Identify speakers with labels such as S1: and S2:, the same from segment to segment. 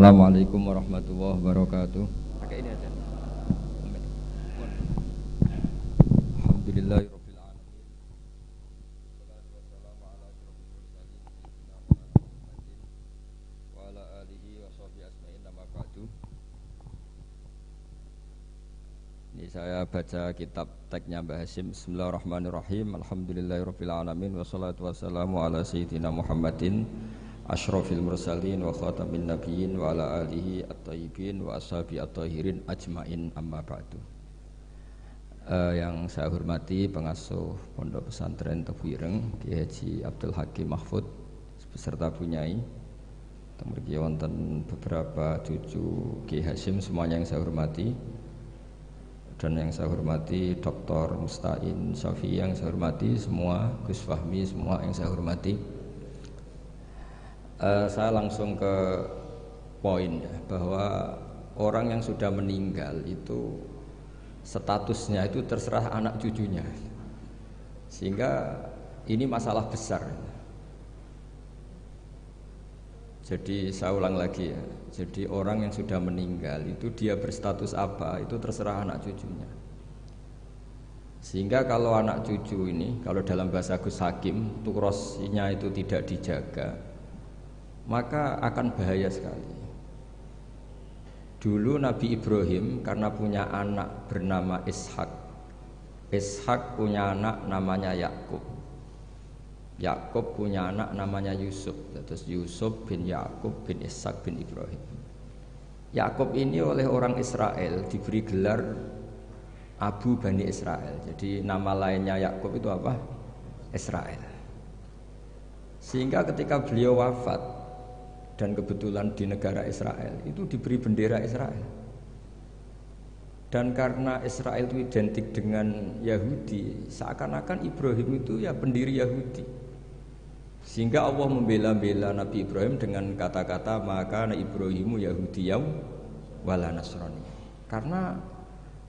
S1: Assalamualaikum warahmatullahi wabarakatuh. Pakai ini aja. Alhamdulillahirabbil alamin. Wassalatu wassalamu ala asyrofil mursalin sayyidina Muhammadin wa ala alihi wa sahbihi ajmain amma ba'du. Ini saya baca kitab teksnya Mbah Hasyim. Bismillahirrahmanirrahim. Alhamdulillahirabbil alamin wassalatu wassalamu ala sayyidina Muhammadin asyrofil mursalin wa khatamin nabiyyin wa ala alihi at-tayyibin wa ashabi at-tahirin ajmain amma ba'du. Yang saya hormati pengasuh Pondok Pesantren Tebuireng Kiai Haji Abdul Hakim Mahfud beserta Bunyai. Mriki wonten beberapa cucu Kiai Hasyim semuanya yang saya hormati, dan yang saya hormati Dr. Mustain Syafi'i yang saya hormati semua, Gus Fahmi semua yang saya hormati. Saya langsung ke poin ya, bahwa orang yang sudah meninggal itu statusnya itu terserah anak cucunya, sehingga ini masalah besar. Jadi saya ulang lagi ya, jadi orang yang sudah meninggal itu dia berstatus apa itu terserah anak cucunya. Sehingga kalau anak cucu ini, kalau dalam bahasa Gus Hakim tukrosnya itu tidak dijaga, maka akan bahaya sekali. Dulu Nabi Ibrahim karena punya anak bernama Ishak, Ishak punya anak namanya Yakub, Yakub punya anak namanya Yusuf, terus Yusuf bin Yakub bin Ishak bin Ibrahim. Yakub ini oleh orang Israel diberi gelar Abu Bani Israel. Jadi nama lainnya Yakub itu apa? Israel. Sehingga ketika beliau wafat, dan kebetulan di negara Israel itu diberi bendera Israel, dan karena Israel itu identik dengan Yahudi, seakan-akan Ibrahim itu ya pendiri Yahudi, sehingga Allah membela-bela Nabi Ibrahim dengan kata-kata maka Ibrahimu Yahudiyam wala Nasrani, karena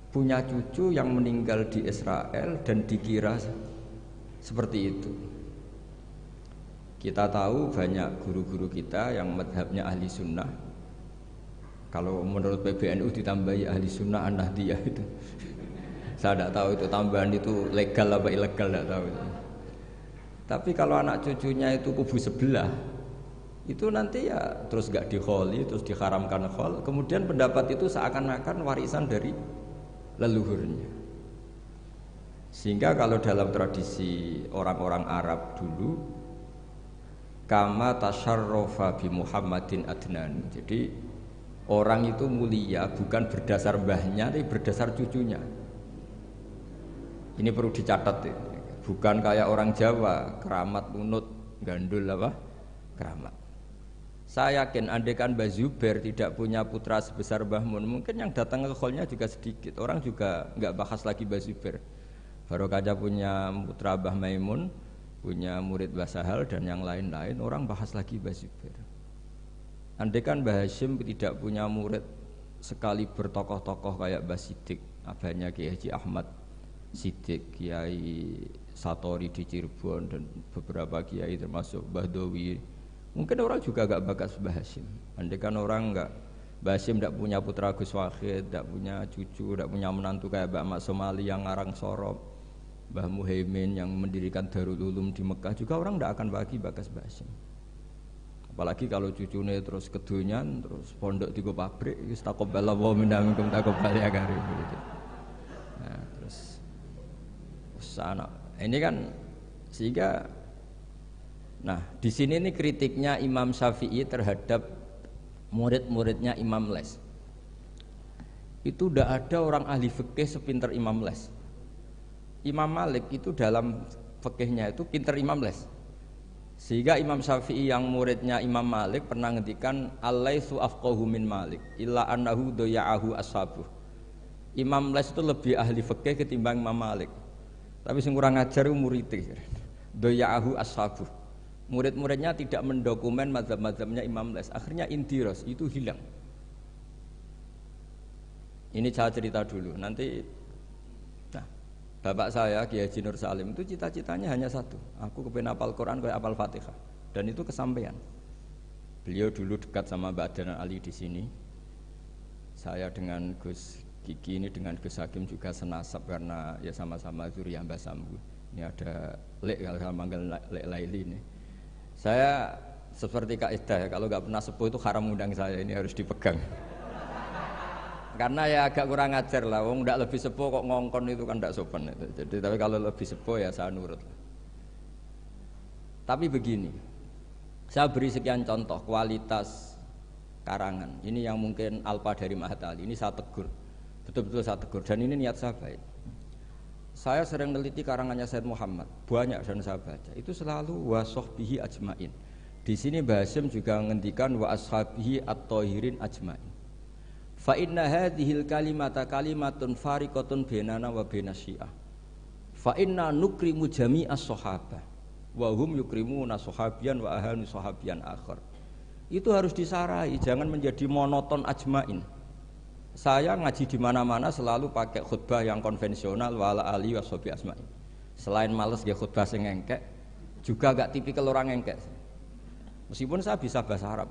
S1: punya cucu yang meninggal di Israel dan dikira seperti itu. Kita tahu banyak guru-guru kita yang madhabnya ahli sunnah. Kalau menurut PBNU ditambahi ahli sunnah an-nahdiyah itu. Saya tidak tahu itu tambahan itu legal apa ilegal, tidak tahu itu. Tapi kalau anak cucunya itu kubu sebelah, itu nanti ya terus gak dikholi, terus diharamkan khol. Kemudian pendapat itu seakan-akan warisan dari leluhurnya. Sehingga kalau dalam tradisi orang-orang Arab dulu, kama tasyarrafa bi Muhammadin adnan. Jadi orang itu mulia bukan berdasar mbahnya, tapi berdasar cucunya. Ini perlu dicatat ya. Bukan kayak orang Jawa, keramat unut gandul apa? Keramat. Saya yakin andaikan Mbah Zubair tidak punya putra sebesar Mbah Mun, mungkin yang datang ke kholnya juga sedikit. Orang juga nggak bahas lagi Mbah Zubair. Barokahnya punya putra Mbah Maimun, punya murid Mbah Sahal dan yang lain-lain, orang bahas lagi Mbah Zubair. Andaikan Mbah Hasyim tidak punya murid sekali bertokoh-tokoh kayak Mbah Siddiq, abahnya Kiai Haji Ahmad Siddiq, Kiai Satori di Cirebon, dan beberapa kiai termasuk Mbah Dowi, mungkin orang juga gak bakas Mbah Hasyim. Andaikan orang gak, Mbah Hasyim tidak punya putra Gus Wahid, tidak punya cucu, tidak punya menantu kayak Mbak Mak Somali yang ngarang Sorop, Mbah Muhaimin yang mendirikan Darul Ulum di Mekah, juga orang tidak akan bagi bakas Mbah Hasyim. Apalagi kalau cucunya terus kedonyan, terus pondok di pabrik, istaqobbalallahu minna minkum taqabbal ya karim gitu. Nah, terus sana ini kan sehingga, nah di sini nih kritiknya Imam Syafi'i terhadap murid-muridnya Imam Les. Itu tidak ada orang ahli fikih sepinter Imam Les. Imam Malik itu dalam fikihnya itu pinter Imam Les, sehingga Imam Syafi'i yang muridnya Imam Malik pernah ngendikan alaitsu afqahu min Malik illa annahu daya'ahu ashabuh. Imam Les itu lebih ahli fikih ketimbang Imam Malik, tapi sing kurang ajar itu muridnya daya'ahu ashabuh. Murid-muridnya tidak mendokumen mazhab-mazhabnya Imam Les, akhirnya indiros itu hilang. Ini saya cerita dulu nanti. Bapak saya Kiai Haji Nur Salim itu cita-citanya hanya satu, aku kepengen hafal Quran kayak hafal Fatihah, dan itu kesampaian. Beliau dulu dekat sama Mbak Adnan Ali di sini. Saya dengan Gus Kiki ini dengan Gus Hakim juga senasab karena ya sama-sama zuriyah Mbah Sambu. Ini ada Lek, kalau saya panggil Lek Laili ini. Saya seperti kaidah ya, kalau nggak pernah sepuh itu haram undang saya, ini harus dipegang. Karena ya agak kurang ajar lah, wong ndak lebih sepuh kok ngongkon itu kan ndak sopan itu. Jadi tapi kalau lebih sepuh ya saya nurut. Tapi begini, saya beri sekian contoh kualitas karangan. Ini yang mungkin alpa dari Mahat Ali. Ini saya tegur, betul-betul saya tegur. Dan ini niat saya baik. Saya sering meneliti karangannya Said Muhammad, banyak dan saya baca. Itu selalu wa sahbihi ajmain. Di sini Mbah Hasyim juga menghentikan wa ashabihi at-thahirin ajmain. Fa inna hadhil kalimata kalimatun fariqatun bainana wa bainas syiah. Fa inna nukrimu jami'as sahabah wa hum yukrimuna sahabiyan wa ahanu sahabiyan akhar. Itu harus disarai, jangan menjadi monoton ajmain. Saya ngaji di mana-mana selalu pakai khutbah yang konvensional wala ali washabi asmain. Selain males dia khutbah sing engkek, juga gak tipikal orang engkek. Meskipun saya bisa bahasa Arab.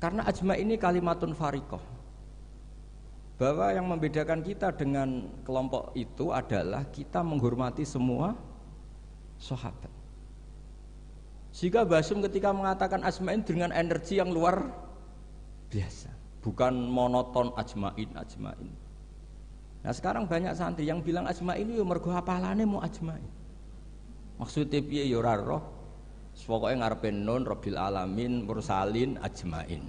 S1: Karena ajma ini kalimatun fariqah. Bahwa yang membedakan kita dengan kelompok itu adalah kita menghormati semua sahabat. Sehingga Mbah Hasyim ketika mengatakan ajmain dengan energi yang luar biasa, bukan monoton ajmain. Nah sekarang banyak santri yang bilang ajmain itu mergo hafalane mau ajmain. Maksudnya piye ya ora roh. Pokoknya ngarepe nun rabbil alamin mursalin ajmain.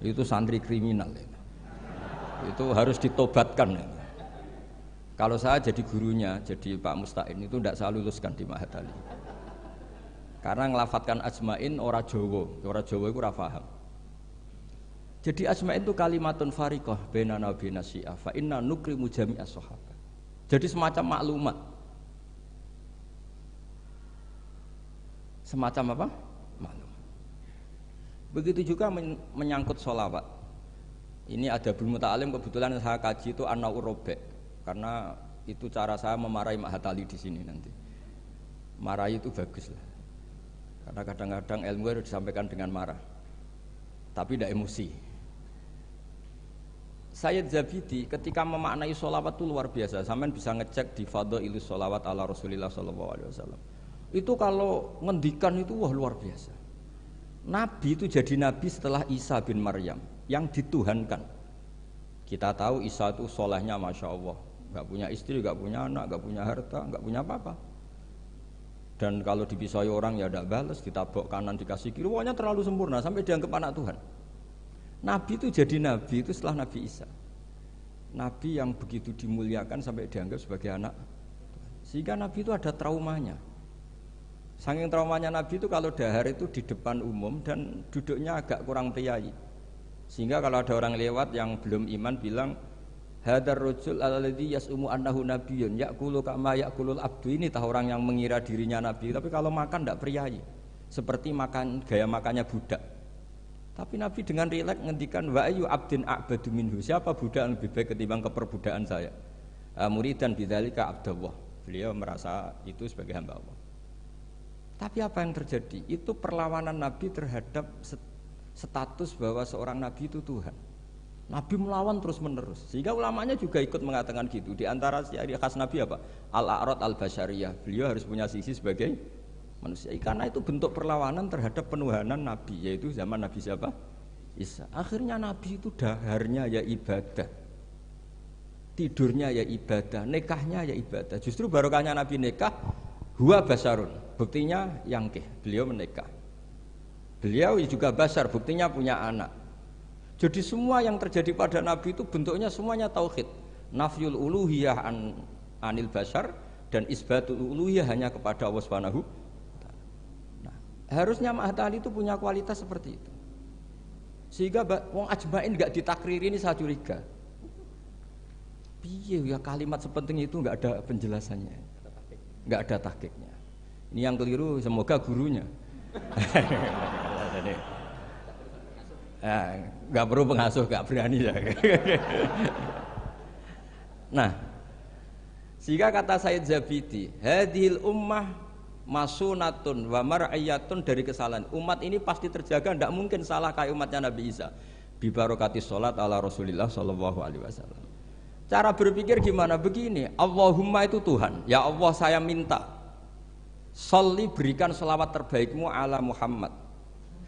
S1: Itu santri kriminal itu harus ditobatkan. Kalau saya jadi gurunya, jadi Pak Musta'in itu tidak saya luluskan di Mahat Ali. Karena ngelafatkan ajmain ora Jawa itu ora paham. Jadi ajmain itu kalimatun fariqah bainana wa bainas syiah fa inna nukrimu jami'as sahabah. Jadi semacam maklumat. Semacam apa? Maklum. Begitu juga menyangkut sholawat. Ini ada Abdul Muta'alim, kebetulan saya kaji itu An-Naur Robek, karena itu cara saya memarahi Mahat Ali di sini nanti. Marahi itu bagus lah, karena kadang-kadang ilmu harus disampaikan dengan marah, tapi tidak emosi. Sayyid Zabidi ketika memaknai sholawat itu luar biasa. Sampean bisa ngecek di Fadhailus Sholawat ala Rasulillah SAW. Itu kalau ngendikan itu wah luar biasa. Nabi itu jadi nabi setelah Isa bin Maryam yang dituhankan. Kita tahu Isa itu solehnya masya Allah, nggak punya istri, nggak punya anak, nggak punya harta, nggak punya apa-apa. Dan kalau dipisai orang ya tidak balas, ditabok kanan dikasih kiri, pokoknya terlalu sempurna sampai dianggap anak Tuhan. Nabi itu jadi nabi itu setelah Nabi Isa. Nabi yang begitu dimuliakan sampai dianggap sebagai anak Tuhan. Sehingga Nabi itu ada traumanya. Saking traumanya Nabi itu kalau dahar itu di depan umum dan duduknya agak kurang priayi. Sehingga kalau ada orang lewat yang belum iman bilang hadar rajul alladzi yas'umu annahu nabiyyun ya'kulu kama ya'kulul abdu, ini tahu orang yang mengira dirinya nabi tapi kalau makan tidak priayi. Seperti makan gaya makannya budak. Tapi Nabi dengan rileks ngendikan wa ayu abdin a'badu minhu, siapa budak yang lebih baik ketimbang keperbudakan saya. Muridan bidzalika abdullah. Beliau merasa itu sebagai hamba Allah. Tapi apa yang terjadi? Itu perlawanan Nabi terhadap status bahwa seorang Nabi itu Tuhan. Nabi melawan terus menerus. Sehingga ulamanya juga ikut mengatakan gitu. Di antara ciri khas Nabi apa? Al-a'rad al-basyariyah. Beliau harus punya sisi sebagai manusia. Karena itu bentuk perlawanan terhadap penuhanan Nabi. Yaitu zaman Nabi siapa? Isa. Akhirnya Nabi itu daharnya ya ibadah, tidurnya ya ibadah, nikahnya ya ibadah. Justru barokahnya Nabi nikah, huwa basarun. Buktinya yangkih, beliau menikah. Beliau juga basar, buktinya punya anak. Jadi semua yang terjadi pada Nabi itu bentuknya semuanya tauhid. Nafyul uluhiyah anil basar dan isbatul uluhiyah hanya kepada Allah Subhanahu. Nah, harusnya Mahat Ali itu punya kualitas seperti itu. Sehingga wong ajmain enggak ditakriri, ini saya curiga. Piye ya kalimat sepenting itu enggak ada penjelasannya. Enggak ada tahqiqnya. Ini yang keliru, semoga gurunya. Nggak perlu pengasuh, nggak berani ya. Nah, sehingga kata Sayyid Zabidi, hadhil ummah masunatun wa mar'iyatun dari kesalahan. Umat ini pasti terjaga, tidak mungkin salah kayak umatnya Nabi Isa. Bi barokati sholat ala Rasulillah sallallahu alaihi wasallam. Cara berpikir gimana? Begini, Allahumma itu Tuhan. Ya Allah saya minta sholli berikan sholawat terbaikmu ala Muhammad.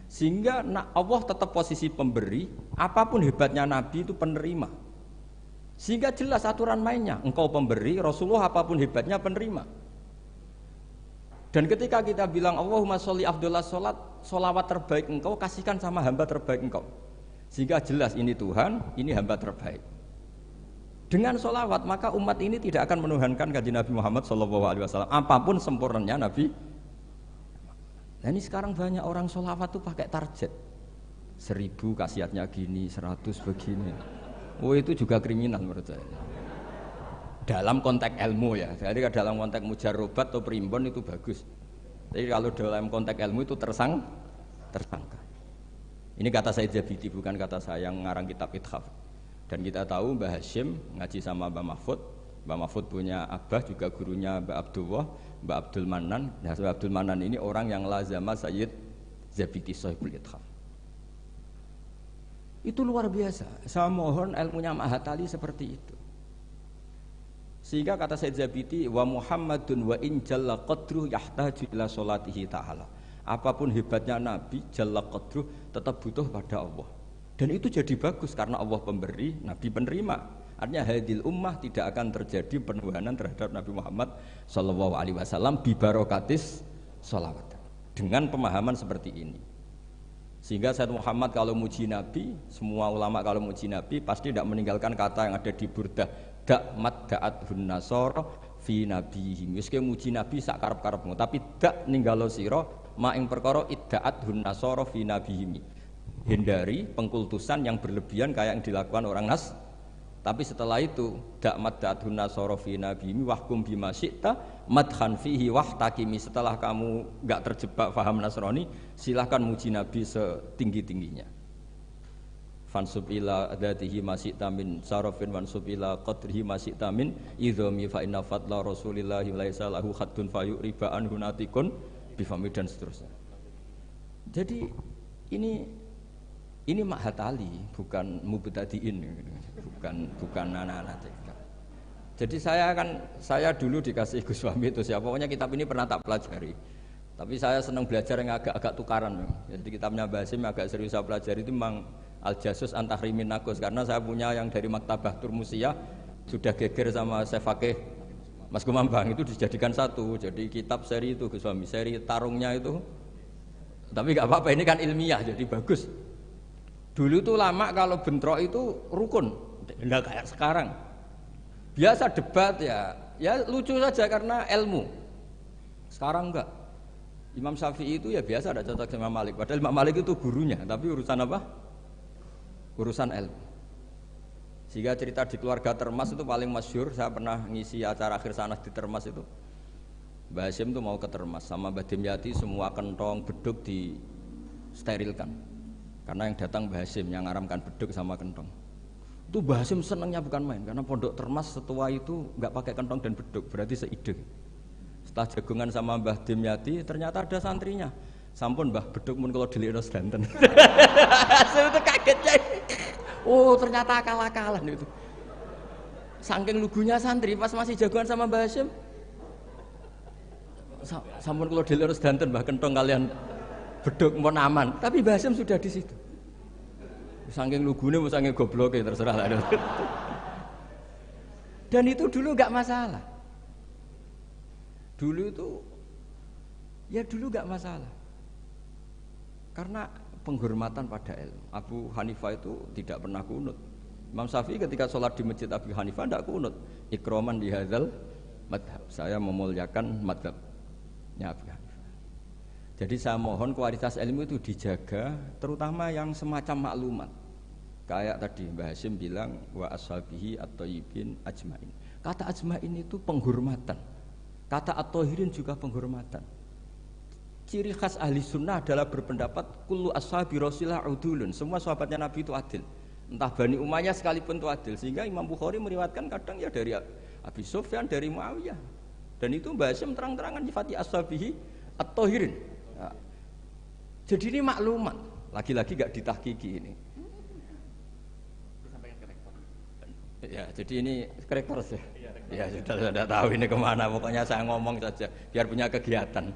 S1: Sehingga Allah tetap posisi pemberi, apapun hebatnya Nabi itu penerima. Sehingga jelas aturan mainnya, engkau pemberi, Rasulullah apapun hebatnya penerima. Dan ketika kita bilang Allahumma sholli afdhalas sholat, sholawat terbaik engkau kasihkan sama hamba terbaik engkau. Sehingga jelas ini Tuhan, ini hamba terbaik. Dengan sholawat maka umat ini tidak akan menuhankan kanjeng Nabi Muhammad SAW. Apapun sempurnanya Nabi. Nah ini sekarang banyak orang sholawat tuh pakai target 1000 khasiatnya gini, 100 begini. Oh itu juga kriminal menurut saya. Dalam konteks ilmu ya. Jadi dalam konteks mujarrobat atau primbon itu bagus. Jadi kalau dalam konteks ilmu itu tersangka. Ini kata Said Zabidi, bukan kata saya yang ngarang kitab Ithaf. Dan kita tahu Mbah Hashim ngaji sama Mbah Mahfud. Mbah Mahfud punya abah juga gurunya Mbah Abdullah, Mbah Abdul Manan. Nah, Mbah Abdul Manan ini orang yang lazama Sayyid Zabidi Sahibul Ithaf. Itu luar biasa. Saya mohon ilmunya Mahatali seperti itu. Sehingga kata Sayyid Zabidi, wa Muhammadun wa in jalla qadruh yahtaju ila sholatihi ta'ala. Apapun hebatnya Nabi, jalla qadruh tetap butuh pada Allah. Dan itu jadi bagus karena Allah pemberi, Nabi penerima. Artinya hadil ummah tidak akan terjadi penuhanan terhadap Nabi Muhammad sallallahu alaihi wasallam bi barokatis sholawat. Dengan pemahaman seperti ini. Sehingga Sayyid Muhammad kalau muji Nabi, semua ulama kalau muji Nabi pasti tidak meninggalkan kata yang ada di Burdah, da'mat da'athun nasara fi nabihim. Wis ke muji Nabi sak karep-karepmu, tapi dak ninggalo sira ma ing perkara idda'athun nasara fi nabihim. Hindari pengkultusan yang berlebihan kayak yang dilakukan orang Nas. Tapi setelah itu da'mat da'athun nasara fi nabihim wahkum bima syi'ta madhan fihi wahtakimi. Setelah kamu enggak terjebak paham Nasrani, silahkan muji Nabi setinggi-tingginya. Fansub ila adatihi masyi'ta min sarafin wansub ila qadrihi masyi'ta min idhami fa inna fadla rasulillahi laisa lahu haddun fayuriba anhu natikun bifami dan seterusnya. Jadi ini Mahatali, bukan mubtadiin, bukan anak-anak TK. Jadi saya dulu dikasih Gus Wahmi itu siapa, pokoknya kitab ini pernah tak pelajari. Tapi saya senang belajar yang agak tukaran. Jadi kitabnya Basim agak serius saya pelajari itu memang Al-Jasus Antahrimin Nagus, karena saya punya yang dari Maktabah Turmusiyah sudah geger sama saya pakai Mas Kumambang itu dijadikan satu. Jadi kitab seri itu Gus Wahmi, seri tarungnya itu. Tapi nggak apa-apa, ini kan ilmiah jadi bagus. Dulu tuh lama kalau bentrok itu rukun, enggak kayak sekarang. Biasa debat ya lucu saja karena ilmu. Sekarang enggak. Imam Syafi'i itu ya biasa ada cocok sama Malik. Padahal Imam Malik itu gurunya, tapi urusan apa? Urusan ilmu. Sehingga cerita di keluarga Termas itu paling masyhur. Saya pernah ngisi acara akhir sanah di Termas itu. Mbah Hashim tuh mau ke Termas sama Mbah Dimyati, semua kentong beduk disterilkan. Karena yang datang Mbah Hashim yang ngaramkan beduk sama kentong. Itu Mbah Hashim senangnya bukan main, karena pondok Termas setua itu nggak pakai kentong dan beduk, berarti seide. Setelah jagungan sama Mbah Dimyati, ternyata ada santrinya. Sampun Mbah beduk mun kalau dilikno sedanten. Hashim itu kaget ya. Oh ternyata akal-akalan itu. Saking lugunya santri pas masih jagungan sama Mbah Hashim. Sampun kalau dilikno sedanten Mbah kentong kalian beduk mau aman, tapi Mbah Hashim sudah di situ. Saking lugune, saking gobloknya terserah lah. Dan itu dulu nggak masalah. Dulu nggak masalah. Karena penghormatan pada ilmu. Abu Hanifah itu tidak pernah kunut. Imam Syafi'i ketika sholat di masjid Abu Hanifah tidak kunut. Ikroman di hadzal madhab. Saya memuliakan madhabnya Abu Hanifah. Jadi saya mohon kualitas ilmu itu dijaga, terutama yang semacam maklumat. Kayak tadi Mbah Hashim bilang wa ashabihi at-thayyibin ajmain. Kata ajmain itu penghormatan. Kata at-thahirin juga penghormatan. Ciri khas ahli sunnah adalah berpendapat kullu ashabi Rasulillah udulun. Semua sahabatnya Nabi itu adil. Entah Bani Umayyah sekalipun itu adil. Sehingga Imam Bukhari meriwayatkan kadang ya dari Abi Sufyan, dari Muawiyah. Dan itu Mbah Hasyim terang-terangan nyifati ashabihi at-thahirin. Nah, jadi ini maklumat. Lagi-lagi gak ditahqiqi ini. Ya, jadi ini karakter sih. Ya sudah tahu ini kemana. Pokoknya saya ngomong saja biar punya kegiatan.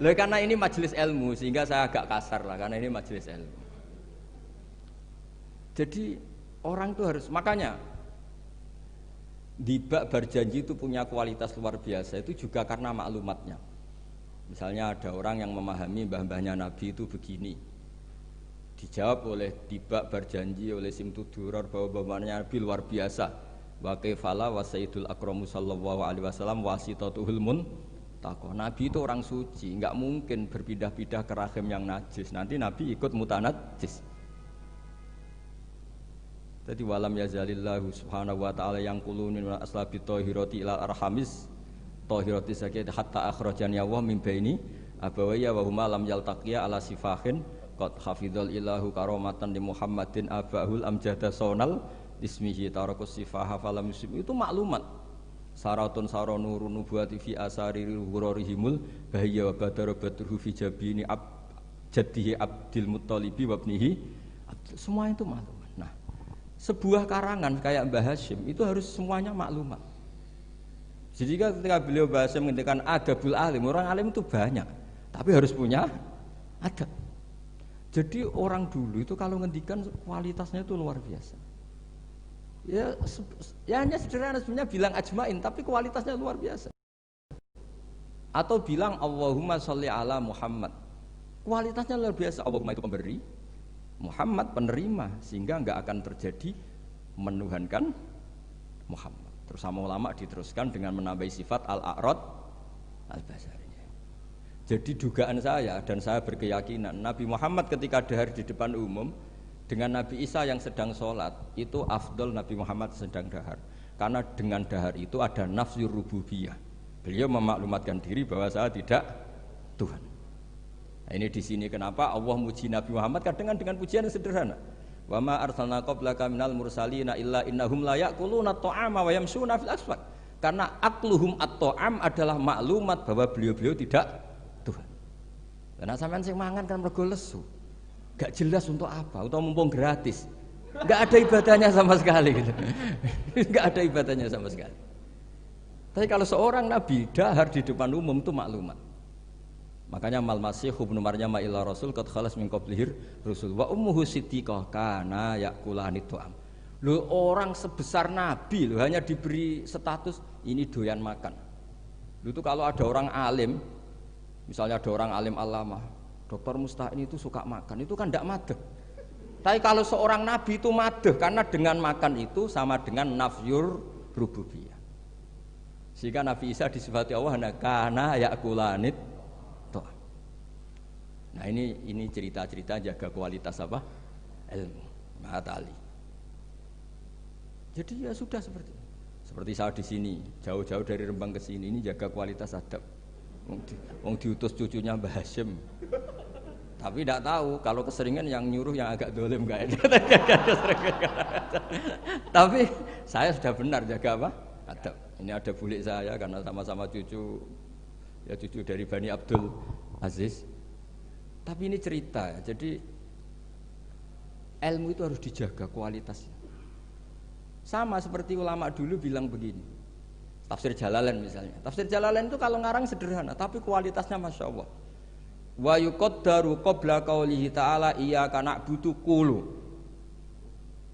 S1: Loh, karena ini majelis ilmu sehingga saya agak kasar lah karena ini majelis ilmu. Jadi orang itu harus, makanya dibak berjanji itu punya kualitas luar biasa itu juga karena maklumatnya. Misalnya ada orang yang memahami mbah-mbahnya Nabi itu begini, dijawab oleh dibak berjanji oleh Simtudurar bahwa mbah-mbahnya Nabi luar biasa. Wa kaifala wa sayyidul akramu sallallahu alaihi wasallam wasitatuhul muntaqah. Nabi itu orang suci, enggak mungkin berpindah-pindah ke rahim yang najis. Nanti Nabi ikut mutanajjis. Jadi walam yazalillahu subhanahu wa ta'ala yang kulunin wa aslabi tohiroti ila arhamis tohiroti sakit hatta akhrajan ya wa min baini abawaya wa huma lam yaltaqiya ala sifahin qad hafidhal ilahu karomatan di Muhammadin abahul amjada sonal ismihi tarakus sifaha falam yusib. Itu maklumat saratun saronurun nubuwati fi asari hurorihimul bahaya wa badara badruhu fi jabini jaddihi abdil muttalibi wa ibnihi semua itu maklumat. Sebuah karangan kayak Mbah Hasyim itu harus semuanya maklumat. Jadi ketika beliau Mbah Hasyim menghentikan adabul alim, orang alim itu banyak, tapi harus punya adab. Jadi orang dulu itu kalau ngendikan kualitasnya itu luar biasa. Ya hanya sederhana sebenarnya bilang ajmain, tapi kualitasnya luar biasa. Atau bilang Allahumma sholli ala Muhammad, kualitasnya luar biasa. Allahumma itu pemberi, Muhammad penerima, sehingga enggak akan terjadi menuhankan Muhammad. Terus sama ulama diteruskan dengan menambahi sifat al-a'rad al-basari. Jadi dugaan saya dan saya berkeyakinan Nabi Muhammad ketika dahar di depan umum dengan Nabi Isa yang sedang sholat itu afdol Nabi Muhammad sedang dahar. Karena dengan dahar itu ada nafsir rububiyah. Beliau memaklumatkan diri bahwa saya tidak Tuhan. Nah, ini di sini kenapa Allah muji Nabi Muhammad kadang dengan pujian yang sederhana. Wa ma arsalna qablaka minal mursalina illa innahum la ya'kuluna at-ta'ama wa yamshuna fil aswaq. Karena akluhum at-ta'am adalah maklumat bahwa beliau-beliau tidak Tuhan. Karena sampean sing mangan kan mergo lesu. Gak jelas untuk apa, atau mumpung gratis. Gak ada ibadahnya sama sekali gitu. Gak ada ibadahnya sama sekali. Tapi kalau seorang nabi dahar di depan umum itu maklumat. Makanya mal masih ibnu Maryam ila rasul qad khalas min qablihir rusul wa ummuhu siddiqah kana yakulanit tu'am. Lu orang sebesar nabi lu hanya diberi status ini doyan makan. Lu itu kalau ada orang alim, misalnya ada orang alim alama, Dr. Musta'in itu suka makan, itu kan tidak madeh. Tapi kalau seorang nabi itu madeh karena dengan makan itu sama dengan nafyur rububiyah. Sehingga Nabi Isa disifati Allah kana yakulanit. Nah ini cerita-cerita jaga kualitas apa? Ilmu, matali. Jadi ya sudah seperti saya di sini, jauh-jauh dari Rembang ke sini ini jaga kualitas adab. Wong diutus cucunya Mbah Hasyim. Tapi tidak tahu kalau keseringan yang nyuruh yang agak dolim enggak. Tapi saya sudah benar jaga apa? Adab. Ini ada bulik saya karena sama-sama cucu dari Bani Abdul Aziz. Tapi ini cerita, jadi ilmu itu harus dijaga kualitasnya. Sama seperti ulama dulu bilang begini, tafsir Jalalain misalnya. Tafsir Jalalain itu kalau ngarang sederhana, tapi kualitasnya masya Allah. Wa yuqaddaru qabla qaulihi ta'ala iyyaka na'budu qulu.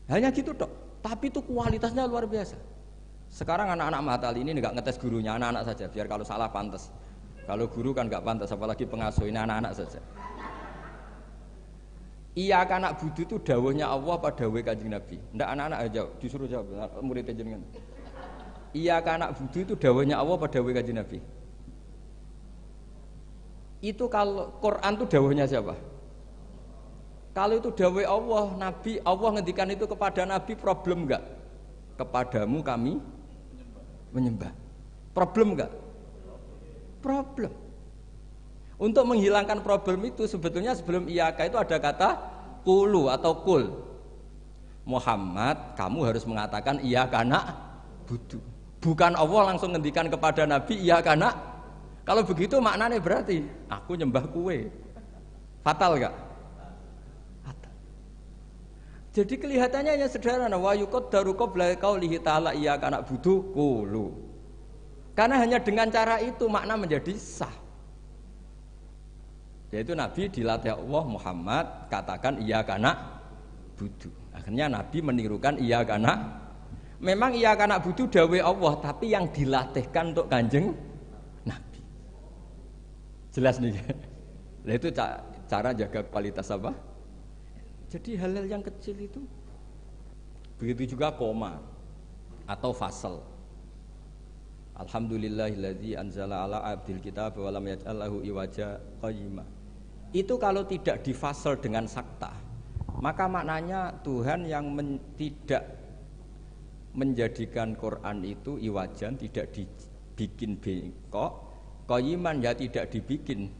S1: Hanya gitu tok, tapi itu kualitasnya luar biasa. Sekarang anak-anak Mahatali ini enggak ngetes gurunya, anak-anak saja, biar kalau salah pantas. Kalau guru kan enggak pantas, apalagi pengasuh, ini anak-anak saja. Iya anak budu itu dawuhnya Allah pada dawuh Kanjeng Nabi. Ndak anak-anak aja disuruh jawab murid jenengan. Iya anak budu itu dawuhnya Allah pada dawuh Kanjeng Nabi. Itu kalau Quran itu dawuhnya siapa? Kalau itu dawuh Allah, Nabi, Allah ngendikan itu kepada Nabi problem enggak? Kepadamu kami menyembah. Problem enggak? Problem. Untuk menghilangkan problem itu sebetulnya sebelum iyaka itu ada kata kulu atau kul. Muhammad, kamu harus mengatakan iyaka na'budu. Bukan Allah langsung ngendikan kepada Nabi, iya karena kalau begitu maknanya berarti aku nyembah kue. Fatal gak? Fatal. Jadi kelihatannya hanya sederhana. Wa yuqaddaru qabla qaulihi ta'ala iya karena butuh qulu. Karena hanya dengan cara itu makna menjadi sah. Yaitu Nabi dilatih Allah Muhammad katakan iya karena butuh. Akhirnya Nabi menirukan iya karena memang iya karena butuh dawe Allah, tapi yang dilatihkan untuk kanjeng Nabi. Jelas nih. Nah, itu cara jaga kualitas apa? Jadi hal-hal yang kecil itu. Begitu juga koma atau fasal. Alhamdulillahilladzi anzala ala abdil kitab wa lam yaj'al lahu iwaja qayyima. Itu kalau tidak difasal dengan sakta, maka maknanya Tuhan yang tidak menjadikan Quran itu iwajan, tidak dibikin bengkok, qayyiman ya tidak dibikin.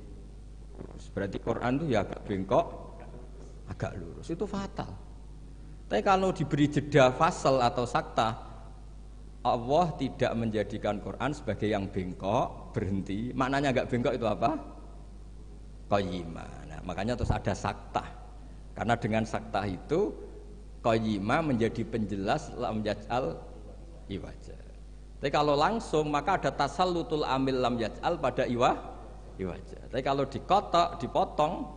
S1: Berarti Quran itu ya agak bengkok, agak lurus. Itu fatal. Tapi kalau diberi jeda fasal atau sakta, Allah tidak menjadikan Quran sebagai yang bengkok, berhenti. Maknanya agak bengkok itu apa? Qayyimah. Nah, makanya terus ada sakta. Karena dengan sakta itu qayyimah menjadi penjelas lam yaj'al iwaja. Tapi kalau langsung maka ada tasallutul amil lam yaj'al pada iwaja. Tapi kalau dipotong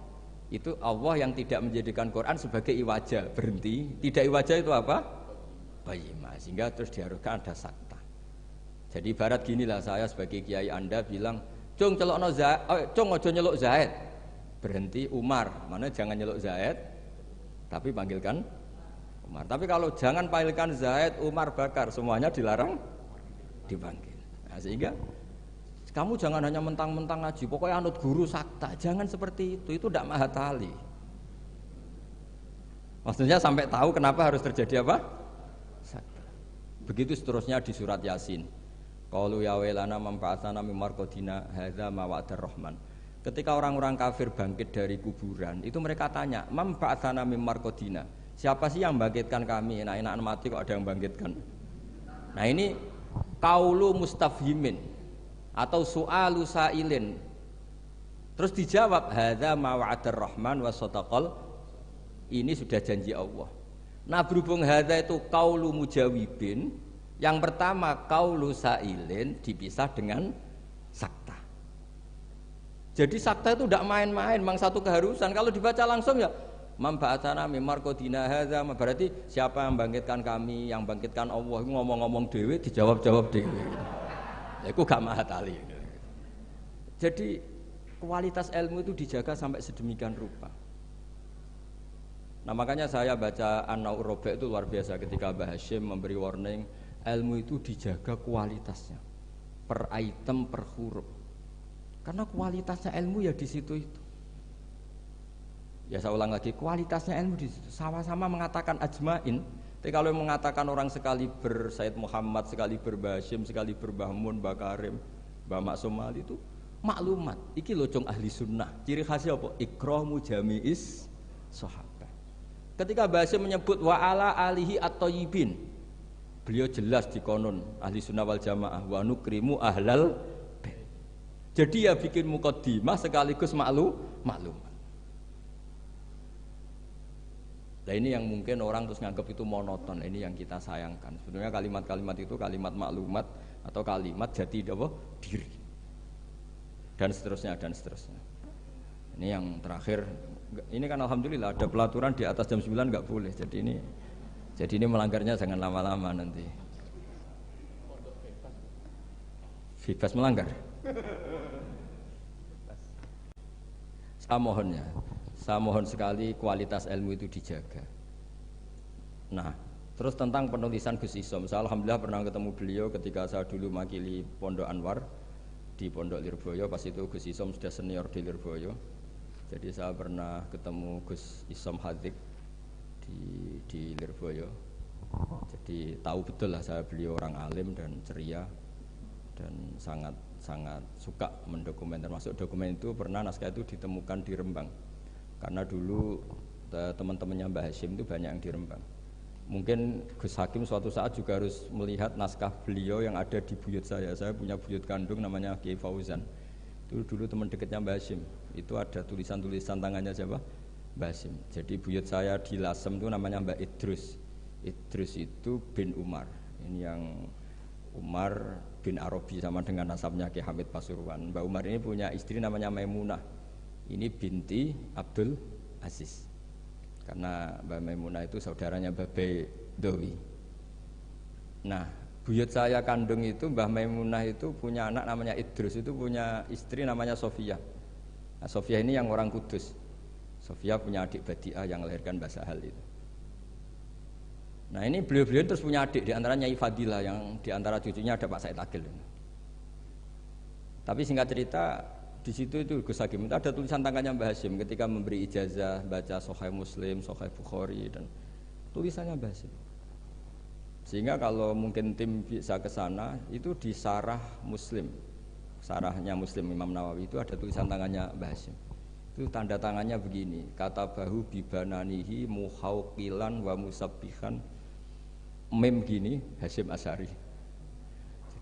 S1: itu Allah yang tidak menjadikan Quran sebagai iwaja, berhenti. Tidak iwaja itu apa? Qayyimah. Sehingga terus diharuskan ada sakta. Jadi ibarat ginilah saya sebagai kiai Anda bilang, Cung celokno Zaid, cung aja nyeluk Zaid. Berhenti Umar, mana jangan nyeluk Zaid, tapi panggilkan Umar. Tapi kalau jangan panggilkan Zaid, Umar, Bakar, semuanya dilarang dipanggil. Nah, sehingga kamu jangan hanya mentang-mentang ngaji, pokoknya anut guru sakta, jangan seperti itu tidak mahatali. Maksudnya sampai tahu kenapa harus terjadi apa? Sakta. Begitu seterusnya di surat Yasin. Qalu ya wailana manfa'atana mim marqadina hadza ma wa'adar rahman. Ketika orang-orang kafir bangkit dari kuburan, itu mereka tanya, manfa'atana mim marqadina. Siapa sih yang bangkitkan kami? Enak-enakan mati kok ada yang bangkitkan. Nah, ini qaulu mustafhimin atau su'alu sa'ilin. Terus dijawab hadza ma wa'adar rahman wa sadaqal. Ini sudah janji Allah. Nah, berhubung hadza itu qaulu mujawibin. Yang pertama qaulu sa'ilin dipisah dengan sakta. Jadi sakta itu tidak main-main, memang satu keharusan. Kalau dibaca langsung ya mamba'atana mim marqadina hadza, berarti siapa yang bangkitkan kami, yang bangkitkan Allah, ngomong-ngomong dewe dijawab-jawab dewe. Ya iku gak mahatali. Jadi kualitas ilmu itu dijaga sampai sedemikian rupa. Nah, makanya saya baca An-Naur Robe itu luar biasa ketika Mbah Hashim memberi warning. Ilmu itu dijaga kualitasnya per item, per huruf, karena kualitasnya ilmu ya di situ itu. Ya saya ulang lagi, kualitasnya ilmu di situ. Sama-sama mengatakan ajmain. Tapi kalau mengatakan orang sekali Said Muhammad, sekali Mbah Hashim, sekali Mbah Mun, Mbah Karim, Mbah Maksum Ali itu maklumat. Iki locong ahli sunnah. Ciri khasnya apa? Ikramu jami'is sahabat. Ketika Mbah Hashim menyebut wa ala alihi at-thayyibin, beliau jelas di konon ahli sunnah wal jamaah wa nukrimu ahlal bait. Jadi ya bikin muqaddimah sekaligus maklumat. Nah, ini yang mungkin orang terus nganggap itu monoton. Ini yang kita sayangkan. Sebenarnya kalimat-kalimat itu kalimat maklumat atau kalimat jati diri. Dan seterusnya dan seterusnya. Ini yang terakhir. Ini kan alhamdulillah ada pelaturan di atas jam 9 nggak boleh. Jadi ini melanggarnya jangan lama-lama nanti. Bebas melanggar. Saya mohon sekali kualitas ilmu itu dijaga. Nah, terus tentang penulisan Gus Isom, saya alhamdulillah pernah ketemu beliau ketika saya dulu makili Pondok Anwar di Pondok Lirboyo. Pas itu Gus Isom sudah senior di Lirboyo. Jadi saya pernah ketemu Gus Isom Hadik di Lirboyo. Jadi tahu betul lah saya beliau orang alim dan ceria dan sangat suka mendokumen. Termasuk dokumen itu pernah naskah itu ditemukan di Rembang karena dulu teman-temannya Mbah Hashim itu banyak yang di Rembang. Mungkin Gus Hakim suatu saat juga harus melihat naskah beliau yang ada di buyut saya. Saya punya buyut kandung namanya Kiai Fauzan. Itu dulu teman dekatnya Mbah Hasyim. Itu ada tulisan-tulisan tangannya siapa? Mbah Hasyim. Jadi buyut saya di Lasem itu namanya Mbak Idrus. Idrus itu bin Umar. Ini yang Umar bin Arabi sama dengan nasabnya Ki Hamid Pasuruan. Mbak Umar ini punya istri namanya Maimunah. Ini binti Abdul Aziz. Karena Mbak Maimunah itu saudaranya Mbak Dowi. Nah, buyut saya kandung itu Mbah Maimunah itu punya anak namanya Idrus, itu punya istri namanya Sofia. Nah, Sofia ini yang orang Kudus. Sofia punya adik Badiah yang melahirkan Mbah Sahal itu. Nah, ini beliau-beliau terus punya adik, di antaranya Nyai Fadilah, yang di antara cucunya ada Pak Said Akil. Tapi singkat cerita, di situ itu Gus Hakim itu ada tulisan tangannya Mbah Hasyim ketika memberi ijazah baca Sahih Muslim, Sahih Bukhari, dan tulisannya Mbah Hasyim. Sehingga kalau mungkin tim bisa ke sana itu di Sarah Muslim, sarahnya Muslim Imam Nawawi itu ada tulisan tangannya Mbah Hasyim. Itu tanda tangannya begini, kata bahu bibananihi muhauqilan wa musabbihan, mem gini Hasyim Asy'ari.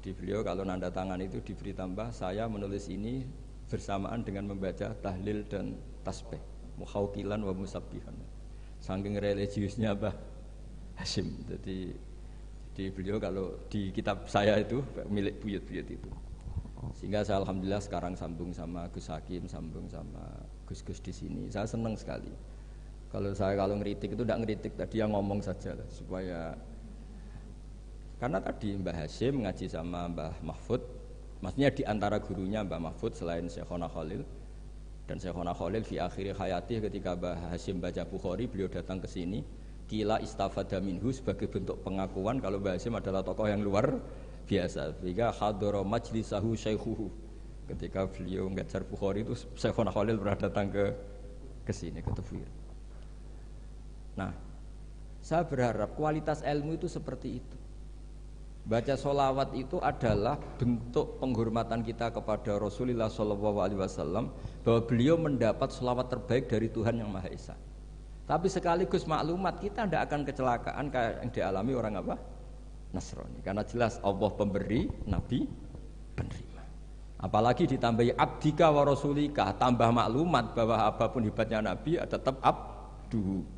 S1: Jadi beliau kalau nanda tangan itu diberi tambah, saya menulis ini bersamaan dengan membaca tahlil dan tasbih, muhauqilan wa musabbihan. Saking religiusnya Mbah Hasyim. Jadi beliau kalau di kitab saya itu milik buyut-buyut itu. Sehingga saya alhamdulillah sekarang sambung sama Gus Hakim, sambung sama Gus-gus di sini. Saya senang sekali. Kalau ngeritik itu tidak ngeritik, tadi yang ngomong saja lah, supaya karena tadi Mbah Hasyim ngaji sama Mbah Mahfud. Maksudnya di antara gurunya Mbah Mahfud selain Syekhona Khalil, dan Syekhona Khalil fi akhir hayati ketika Mbah Hasyim baca Bukhari, beliau datang ke sini, kila istafada minhu sebagai bentuk pengakuan kalau Mbah Hasyim adalah tokoh yang luar biasa. Sehingga hadara majlisahu syaikhuhu. Ketika beliau ngajar Bukhari itu Syekhona Khalil pernah datang ke sini ke Tafwir. Nah, saya berharap kualitas ilmu itu seperti itu. Baca sholawat itu adalah bentuk penghormatan kita kepada Rasulullah SAW, bahwa beliau mendapat sholawat terbaik dari Tuhan Yang Maha Esa. Tapi sekaligus maklumat, kita tidak akan kecelakaan kayak yang dialami orang apa? Nasrani. Karena jelas Allah pemberi, Nabi penerima. Apalagi ditambahi abdika wa rasulika, tambah maklumat bahwa apapun hebatnya Nabi tetap abduhu.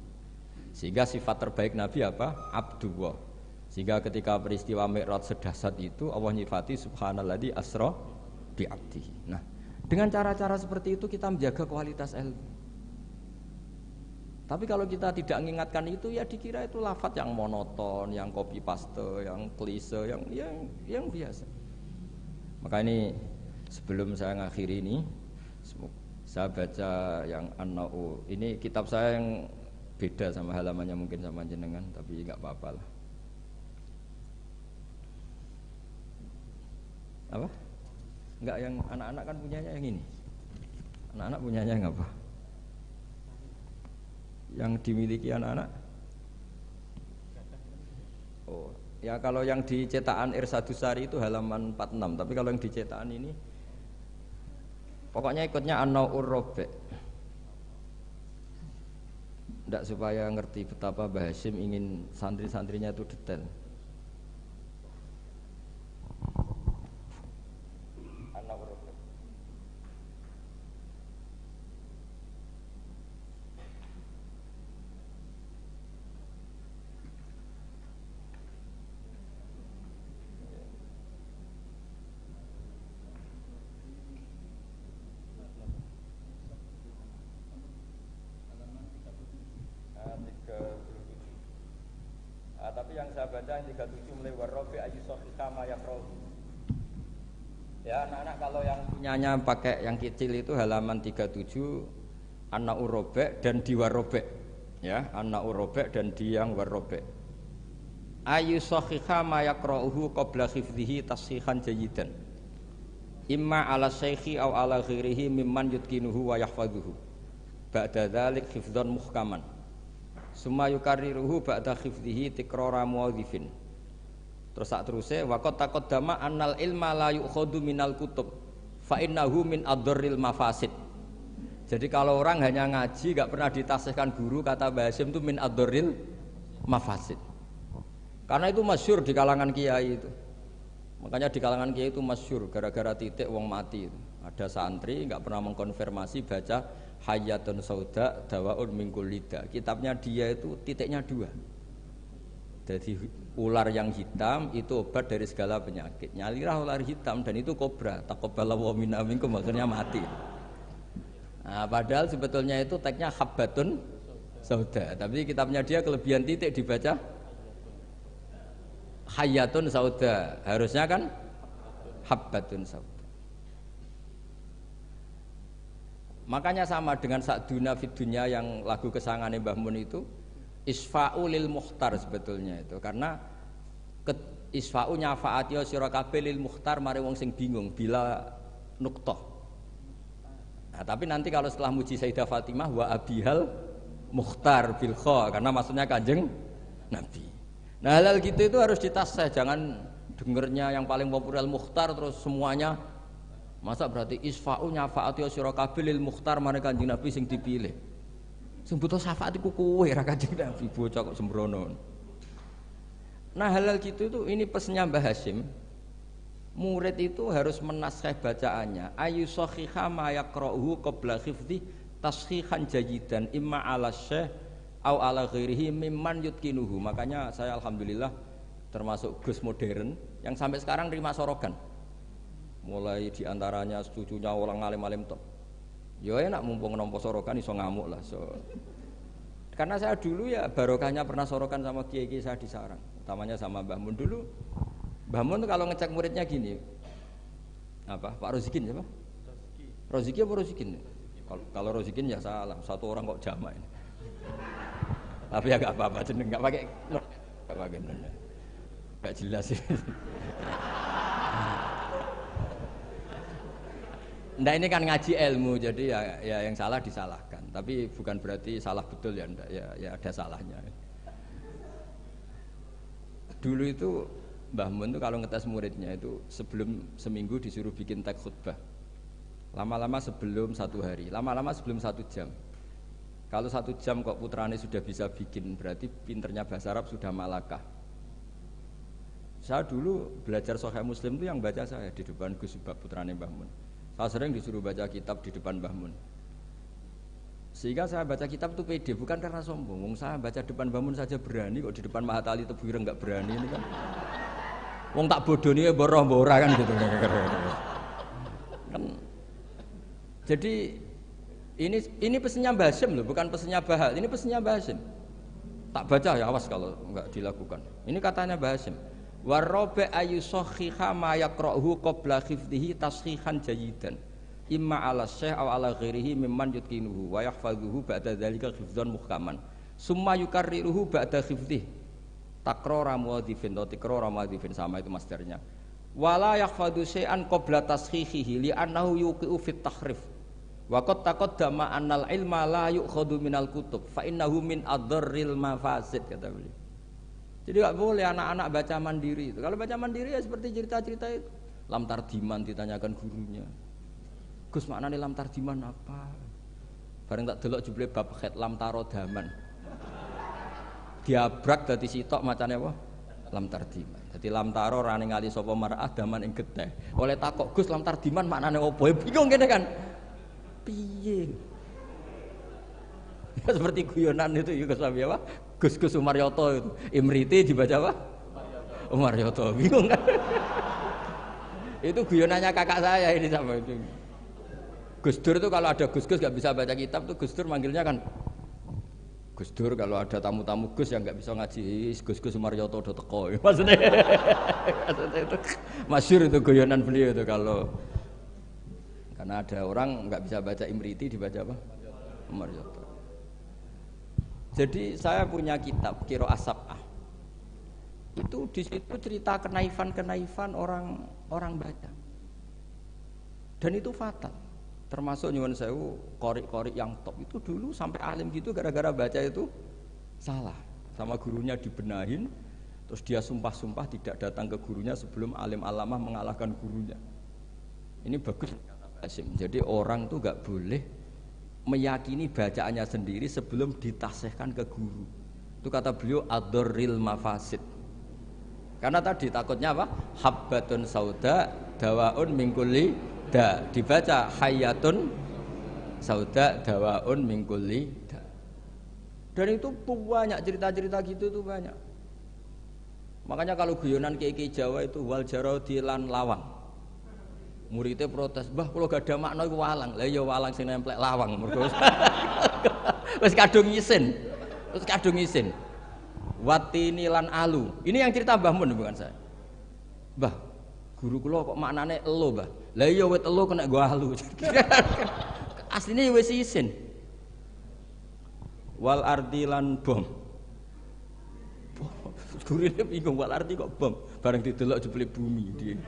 S1: Sehingga sifat terbaik Nabi apa? Abdullah. Sehingga ketika peristiwa Mi'raj sedahsyat itu Allah nyifati subhanalladzi asra bi abdihi. Nah, dengan cara-cara seperti itu kita menjaga kualitas ilmu. Tapi kalau kita tidak mengingatkan itu, ya dikira itu lafaz yang monoton, yang copy paste, yang klise, yang biasa. Maka ini sebelum saya mengakhiri ini, saya baca yang An-Na'u. Ini kitab saya yang beda sama halamannya mungkin sama jenengan, tapi nggak apa-apa lah. Apa? Enggak, yang anak-anak kan punyanya yang ini. Anak-anak punyanya yang apa? Yang dimiliki anak-anak? Oh, ya kalau yang di cetakan Irsadusari itu halaman 46, tapi kalau yang di cetakan ini pokoknya ikutnya An-Naw'ur Rabi'. Tidak, supaya ngerti betapa Mbah Hasyim ingin santri-santrinya itu detail. Tapi yang saya baca yang 37 mulai warrobi ayyusofika mayakroh. Ya anak-anak kalau yang punyanya pakai yang kecil itu halaman 37 An-Na'ur Rabi' dan di warrobi. Ya, An-Na'ur Rabi' dan di yang warrobi. Ayyusofika mayakrohu qabla khifdihi tashihan jayidan. Imma ala syekhi aw ala ghirihi mimman yutkinuhu wa yahfaduhu. Ba'da dzalik hifdzan muhkaman. Summa yukarriruhu ba'da khifdihi tikrara muwadhifin. Terus sak teruse waqad taqaddama annal ilma la yu'khadhu minal kutub fa innahu min adharril mafasid. Jadi kalau orang hanya ngaji enggak pernah ditasihkan guru, kata Mbah Hasyim itu min adharril mafasid. Karena itu masyhur di kalangan kiai itu. Makanya di kalangan kiai itu masyhur gara-gara titik wong mati itu. Ada santri nggak pernah mengkonfirmasi baca Hayyatun Sauda Dawaun min kulli da. Kitabnya dia itu titiknya 2. Jadi ular yang hitam itu obat dari segala penyakit. Nyalirah ular hitam dan itu kobra. Taqabbalallahu minna minkum, maksudnya mati. Nah, padahal sebetulnya itu teksnya Habbatun Sauda. Tapi kitabnya dia kelebihan titik dibaca Hayyatun Sauda. Harusnya kan Habbatun Sauda. Makanya sama dengan Sa'duna fid dunya yang lagu kesangane Mbah Mun itu isfa'u lil mukhtar sebetulnya itu. Karena isfa'u nyafaati sira kabeh lil mukhtar mari wong sing bingung bila nuqtah. Nah, tapi nanti kalau setelah muji Sayyidah Fatimah wa abihal mukhtar bil kha, karena maksudnya Kanjeng Nabi. Nah, hal gitu itu harus ditasih, jangan dengernya yang paling populer mukhtar terus semuanya. Masa berarti isfa'u nyafaati sira kabeh lil mukhtar mari Kanjeng Nabi sing dipilih. Sing butuh syafaat iku kowe ra Kanjeng Nabi, bocah kok sembrono. Nah, hal gitu itu ini pesannya Mbah Hasyim. Murid itu harus menaskah bacaannya. Ayu sahiha ma yaqra'uhu qabla hifdhi tashihan jayidan imma ala syekh au ala ghairihi mimman yutkinuhu. Makanya saya alhamdulillah termasuk Gus modern yang sampai sekarang terima sorogan. Mulai diantaranya cucunya orang alim-alim top. Ya enak mumpung nampa sorogan iso ngamuk lah. Karena saya dulu ya barokahnya pernah sorokan sama kiai-kiai saya di sarang, utamanya sama Mbah Mun dulu. Mbah Mun kalau ngecek muridnya gini, apa Pak Rozikin siapa? Roziki apa Rozikin? Kalau Rozikin ya salah, satu orang kok jamak ini. Tapi ya nggak apa-apa, jeneng nggak pakai, nggak pakai benar, nggak jelas sih. Nah ini kan ngaji ilmu, jadi ya yang salah disalahkan. Tapi bukan berarti salah betul ya, enggak, ya ada salahnya. Dulu itu Mbah Mun tuh kalau ngetes muridnya itu sebelum seminggu disuruh bikin teks khutbah. Lama-lama sebelum 1 hari, lama-lama sebelum 1 jam. Kalau 1 jam kok putrane sudah bisa bikin, berarti pinternya bahasa Arab sudah malakah. Saya dulu belajar Sahih Muslim itu yang baca saya di depan Gus Subak putrane Mbah Mun. Saya sering disuruh baca kitab di depan Mbah Mun. Sehingga saya baca kitab itu pede, bukan karena sombong. Saya baca depan Mbah Mun saja berani, kok di depan Mahatali Tebuireng nggak berani ini kan. Wong tak bodoh nih boroh-boroh kan gitu. Kan. Jadi ini pesannya Mbah Hasyim loh, bukan pesannya Bahal. Ini pesannya Mbah Hasyim. Tak baca ya awas kalau enggak dilakukan. Ini katanya Mbah Hasyim. Warobe ayu sohiha ma yaqra'uhu qabla hifdhihi tashihan jayidan imma ala syekh aw ala ghairihi mimman yutkinuhu wa yahfazuhu ba'da dzalika hifdzan muhkaman summa yukarriruhu ba'da hifdhihi takrara muadzifin atau tikrara muadzifin, sama itu masternya. Wala yahfadzu syai'an qabla tashihihi li annahu yuqi'u fit tahrif wa qad taqaddama annal ilma la yu'khadhu minal kutub fa innahu min adharril mafasid, kata beliau. Jadi nggak boleh anak-anak baca mandiri itu. Kalau baca mandiri ya seperti cerita-cerita itu. Lam tardiman ditanyakan gurunya. Gus maknane lam tardiman apa? Bareng tak delok jebule bab khat lam tarodaman. Diabrak dadi sitok macane apa? Lam tardiman. Dadi lam taro rane ngali sapa mar'ah daman ing getih. Oleh takok Gus lam tardiman maknane apa? Bingung kene kan. Piye? Seperti guyonan itu ya Gus apa? Gus Umaryoto itu, Imriti dibaca apa? Umaryoto, bingung kan? Itu guyonannya kakak saya ini sama itu. Gus Dur itu kalau ada Gus-Gus nggak bisa baca kitab tuh Gus Dur manggilnya kan Gus Dur. Kalau ada tamu-tamu Gus yang nggak bisa ngaji, Gus Umaryoto udah teko. Maksudnya itu masyhur itu guyonan beliau itu kalau karena ada orang nggak bisa baca Imriti dibaca apa? Umaryoto. Jadi saya punya kitab Qiraah Sab'ah. Itu di situ cerita kenaifan orang baca. Dan itu fatal. Termasuk nyuwun sewu qori-qori yang top itu dulu sampai alim gitu gara-gara baca itu salah. Sama gurunya dibenahin, terus dia sumpah-sumpah tidak datang ke gurunya sebelum alim alamah mengalahkan gurunya. Ini bagus kata Hasyim. Jadi orang tuh enggak boleh meyakini bacaannya sendiri sebelum ditasihkan ke guru. Itu kata beliau ad-darril mafasid. Karena tadi takutnya apa? Habbatun sauda dawaun min kulli da. Dibaca hayatun sauda dawaun min kulli da. Dan itu banyak cerita-cerita gitu tuh banyak. Makanya kalau guyonan kiai Jawa itu wal jarodi lan lawang. Muridnya protes, "Mbah kula gak ada makna iku walang." Lah ya walang sing nemplek lawang mergo wis kadung isin. Terus kadung isin. Watini lan alu. Ini yang cerita Mbah Mun bukan saya. Mbah, guru kula kok maknane elo, Mbah. Lah iya wit elo kena go alu. Asline wis isin. Wal ardi lan bom. Gurune bingung wal ardi kok bom. Bareng didelok jebule bumi dia.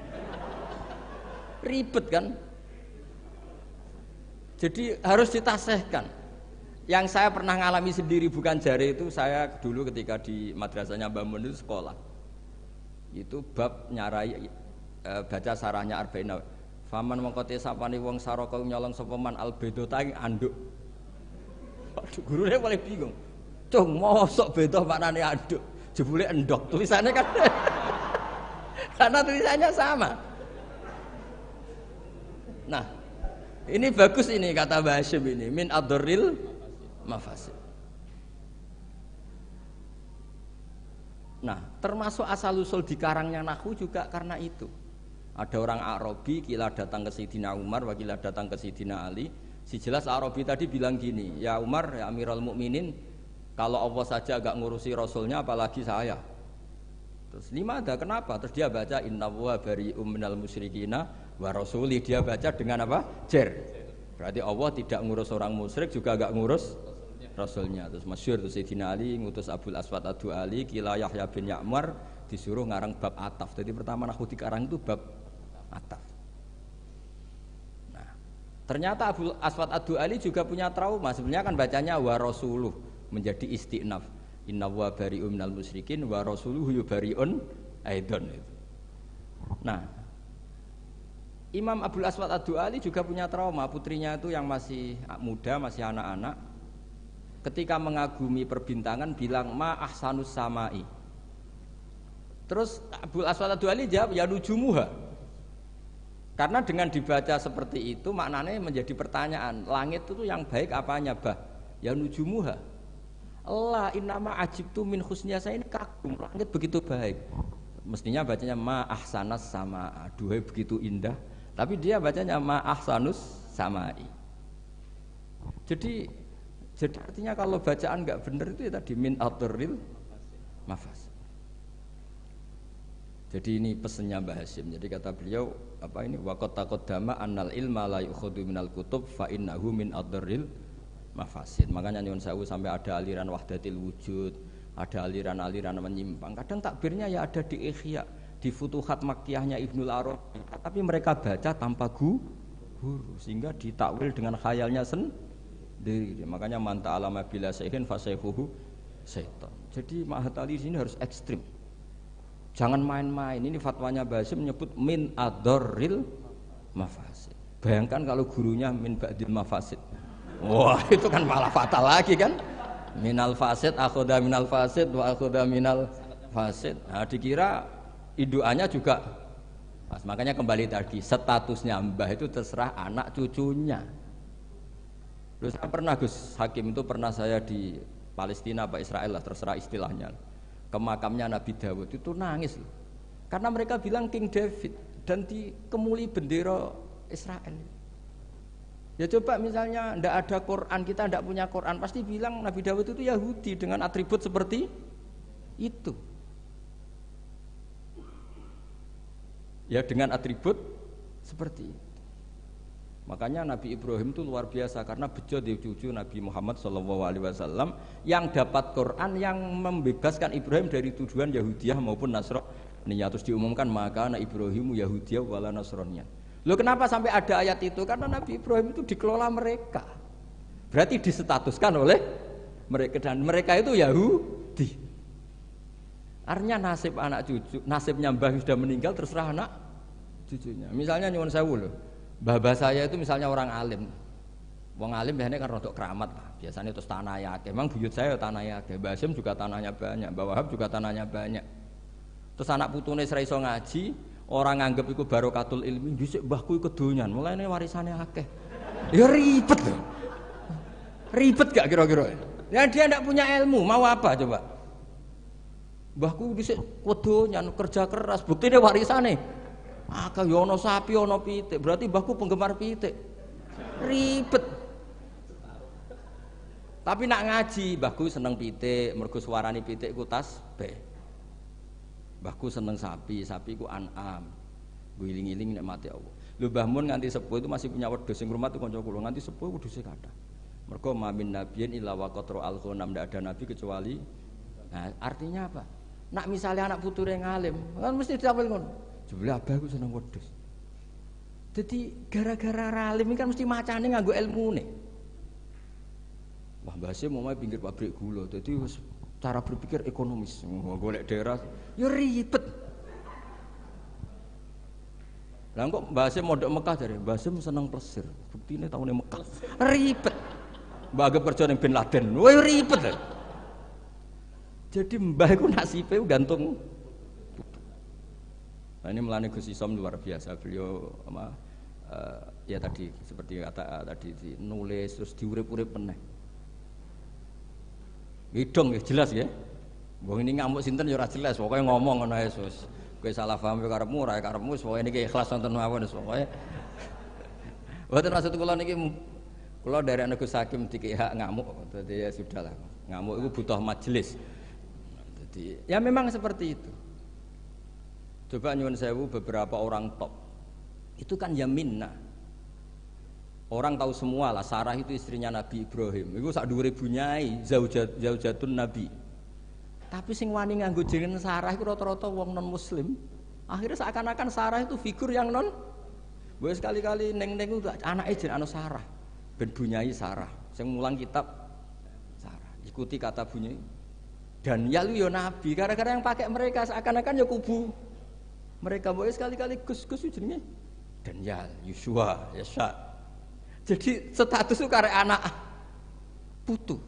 S1: Ribet kan? Jadi harus ditasehkan. Yang saya pernah ngalami sendiri bukan jari itu, saya dulu ketika di madrasahnya Mbah Mun itu sekolah. Itu bab nyarai baca sarahnya Arba'in. Faman mengkote sapane wong saraka nyolong sapa man albedota ing anduk. Waduh, gurune paling bingung. Cung, mosok beda maknane anduk. Jebule endok. Tulisannya kan karena tulisannya sama. Nah, ini bagus ini kata Mbah Hasyim ini min adoril mafasid. Nah, termasuk asal usul di karangnya nahwu juga karena itu. Ada orang Arabi kila datang ke Sayyidina Umar, wakila datang ke Sayyidina Ali. Si jelas Arabi tadi bilang gini, "Ya Umar, ya Amirul Mukminin, kalau Allah saja agak ngurusi Rasulnya, apalagi saya." Terus lima ada kenapa? Terus dia baca innallaha bari'um minal musyrikina wa rasuli. Dia baca dengan apa? Jer. Berarti Allah tidak ngurus orang musyrik juga agak ngurus Rasulnya. Terus masyhur terus Sayyidina Ali ngutus Abul Aswad Ad-Du'ali kila Yahya bin Ya'mar disuruh ngarang bab ataf. Jadi pertama nahwu dikarang itu bab ataf. Nah, ternyata Abul Aswad Ad-Du'ali juga punya trauma. Sebenarnya kan bacanya wa rasuluh menjadi istinaf. Inna wa bari'un minal musyrikin wa rasuluhu yubari'un aidon. Nah, Imam Abul Aswad Ad-Du'ali juga punya trauma. Putrinya itu yang masih muda, masih anak-anak, ketika mengagumi perbintangan bilang ma ahsanus samai. Terus Abul Aswad Ad-Du'ali jawab ya nujumuha. Karena dengan dibaca seperti itu maknanya menjadi pertanyaan, langit itu yang baik apanya, Bah? Ya nujumuha. Allah innama ajibtu min husniya, saya ini kagum langit begitu baik. Mestinya bacanya ma ahsanas sama, duhai begitu indah. Tapi dia bacanya ma ahsanus samai. Jadi artinya kalau bacaan nggak benar itu ya tadi min adoril mafas. Jadi ini pesannya Mbah Hasyim. Jadi kata beliau apa ini waqat taqaddama annal ilma la yukhadhu minal kutub fa innahu min adoril mafasid. Makanya nyuwun sewu sampai ada aliran wahdatil wujud, ada aliran-aliran menyimpang. Kadang takbirnya ya ada di Ihya, di Futuhat Makkiyahnya Ibnul Arabi. Tapi mereka baca tanpa guru sehingga ditakwil dengan khayalnya sendiri. Makanya man ta'alama bila sayhin fasayhuhu syaitan. Jadi Mahatali sini harus ekstrim. Jangan main-main. Ini fatwanya Mbah Hasyim menyebut min adorril mafasid. Bayangkan kalau gurunya min ba'dil mafasid. Wah, itu kan malah fatal lagi kan? Minal fasid akhoda minal fasid wa akhoda minal fasid. Nah, dikira induannya juga pas. Makanya kembali tadi statusnya Mbah itu terserah anak cucunya. Terus saya pernah Gus Hakim itu pernah saya di Palestina apa Israel lah terserah istilahnya. Ke makamnya Nabi Dawud itu nangis loh. Karena mereka bilang King David dan dikemuli bendera Israel. Ya coba misalnya ndak ada Quran, kita ndak punya Quran, pasti bilang Nabi Dawud itu Yahudi dengan atribut seperti itu. Ya dengan atribut seperti itu. Makanya Nabi Ibrahim itu luar biasa karena bejo di cucu Nabi Muhammad SAW yang dapat Quran yang membebaskan Ibrahim dari tuduhan Yahudiyah maupun Nasraniyah. Terus diumumkan maka anak Ibrahimu Yahudiyah wala Nasraniyah. Loh kenapa sampai ada ayat itu? Karena Nabi Ibrahim itu dikelola mereka. Berarti disetatuskan oleh mereka dan mereka itu Yahudi. Artinya nasib anak cucu, nasibnya mbah sudah meninggal terserah anak cucunya. Misalnya nyuwun sewu loh. Mbah saya itu misalnya orang alim. Wong alim biasanya kan rodok keramat lah. Biasanya terus tanah yake. Memang buyut saya tanah yake. Mbah Hasyim juga tanahnya banyak. Mbah Wahab juga tanahnya banyak. Terus anak putune ora iso ngaji, orang nganggep iku barokatul ilmi, dhisik mbahku iku kedonyan, mulane warisane akeh. Ya ribet lho. Ribet gak kira-kira? Ya dia ndak punya ilmu, mau apa coba? Mbahku dhisik kedonyan, kerja keras, buktine warisane akeh ya ana sapi, ana pitik. Berarti mbahku penggemar pitik. Ribet. Tapi nak ngaji, mbahku seneng pitik, mergo suarane pitik ku tasbih. Mbahku seneng sapi, sapi ku an'am. Guling-giling nikmati Allah. Lho Mbah Mun nganti sepuh itu masih punya wedhus sing rumah tuh kanca kula nganti sepuh wedhuse kathah. Mergo mamin nabiyyin illa waqatra al-ghanam, ndak ada nabi kecuali. Nah, artinya apa? Nak misalnya anak puture ngalim, kan mesti dicapel ngono. Jebule abahku seneng wedhus. Jadi gara-gara alim kan mesti macane nganggo ilmune. Wah, Mbah Sim mau pinggir pabrik gula, jadi cara berpikir ekonomis, golek daerah, ya ribet. Lah kok Mbah Sim mondok Mekah jare, Mbah Sim seneng plesir, buktine taune Mekah, ribet. Mbah anggap kerja ning Bin Laden, wah ribet. Jadi mbah iku nasibe gantung. Nah, ini melani Gus Isom luar biasa, beliau ya tadi seperti kata tadi nulis terus diurip-urip meneh. Hidung ya jelas ya. Wong ini ngamuk sinten ya ora jelas, pokoke ngomong ngono ae sus. Kowe salah paham karepmu ora karepmu, pokoke niki ikhlas wonten mawon pokoke. Mboten maksud kula niki kula dari anak Gus Hakim dikek hak ngamuk, dadi ya sudahlah. Ngamuk itu butuh majelis. Jadi ya memang seperti itu. Coba nyuwun sewu beberapa orang top. Itu kan yaminna. Orang tahu semua lah, Sarah itu istrinya Nabi Ibrahim. Itu sak dhuwure bunyai, zaujatun Nabi. Tapi sing wani nganggo jeneng Sarah itu rata-rata wong non muslim. Akhirnya seakan-akan Sarah itu figur yang non. Boleh sekali-kali neng-neng itu anake jeneng Sarah. Ben bunyai Sarah. Sing mulang kitab Sarah. Ikuti kata bunyai. Dan ya lu yo Nabi. Gara-gara yang pakai mereka seakan-akan ya kubu. Mereka boleh sekali-kali Gus-Gus jenenge Daniel, Yusua, Yasa. Jadi status itu karek anak putu.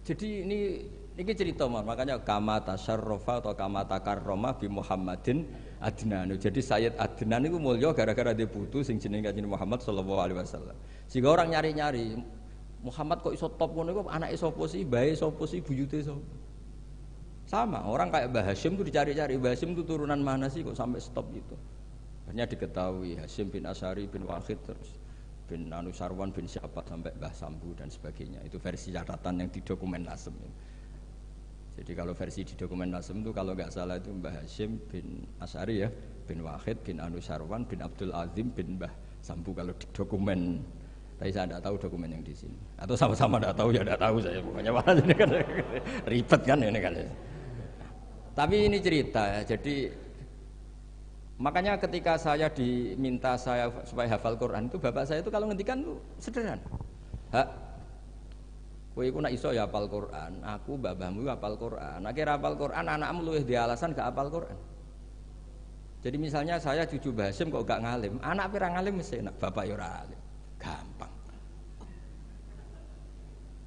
S1: Jadi ini cerita makanya kama tasyarrafa atau kama takarrama bi Muhammadin Adnan. Jadi Sayyid Adnan itu mulya gara-gara dia putu sing jenenge Kanjeng Muhammad sallallahu alaihi wasallam. Sehingga orang nyari-nyari Muhammad kok iso top ngono iku anake sapa sih, bae sapa sih, buyute sapa. Sama, orang kayak Mbah Hashim itu dicari-cari, Mbah Hashim itu turunan mana sih kok sampai stop gitu. Akhirnya diketahui Hashim bin Asy'ari bin Waqid terus bin Anusarwan bin siapa sampai Mbah Sambu dan sebagainya. Itu versi catatan yang di dokumen Nasem. Jadi kalau versi di dokumen Nasem itu kalau nggak salah itu Mbah Hashim bin Asy'ari ya, bin Waqid bin Anusarwan bin Abdul Azim bin Mbah Sambu kalau di dokumen. Tapi saya tidak tahu dokumen yang di sini. Atau sama-sama tidak tahu ya tidak tahu saya pokoknya malah ini kan ribet kan ini kan. Tapi ini cerita ya. Jadi makanya ketika saya diminta saya supaya hafal Quran itu bapak saya itu kalau ngendikan itu sederhana. Hak, kowe iku nak iso ya hafal Quran, aku babahmu hafal Quran. Akhirnya hafal Quran, anakmu luwih di alasan gak hafal Quran. Jadi misalnya saya cucu Mbah Hasyim kok gak ngalim, anak pirang ngalim mesti enak, bapak ya ora alim. Gampang.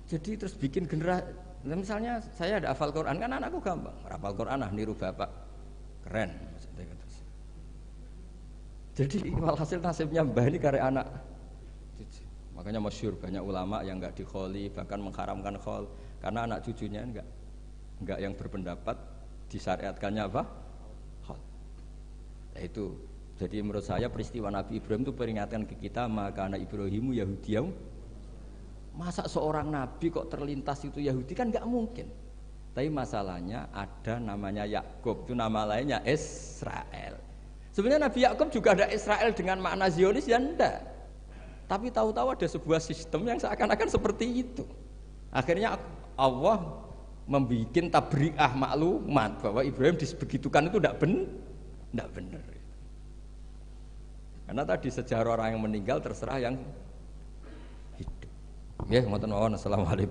S1: Jadi terus bikin generasi. Misalnya saya ada hafal Quran kan anakku gampang, hafal Quran niru bapak, keren. Jadi walhasil nasibnya Mbah ini karek anak. Makanya masyhur banyak ulama yang enggak dikholi bahkan mengharamkan khol karena anak cucunya enggak yang berpendapat disyariatkannya apa? Khol. Nah, itu. Jadi menurut saya peristiwa Nabi Ibrahim itu peringatkan ke kita maka anak Ibrahimu Yahudiyah. Masa seorang nabi kok terlintas itu Yahudi kan enggak mungkin. Tapi masalahnya ada namanya Yakub, itu nama lainnya Israel. Sebenarnya Nabi Yakub juga ada Israel dengan makna Zionis ya enggak. Tapi tahu-tahu ada sebuah sistem yang seakan-akan seperti itu. Akhirnya Allah membuat tabri'ah maklumat bahwa Ibrahim disebegitukan itu enggak benar. Karena tadi sejarah orang yang meninggal terserah yang hidup. Ya, ngoten mawon. Assalamualaikum.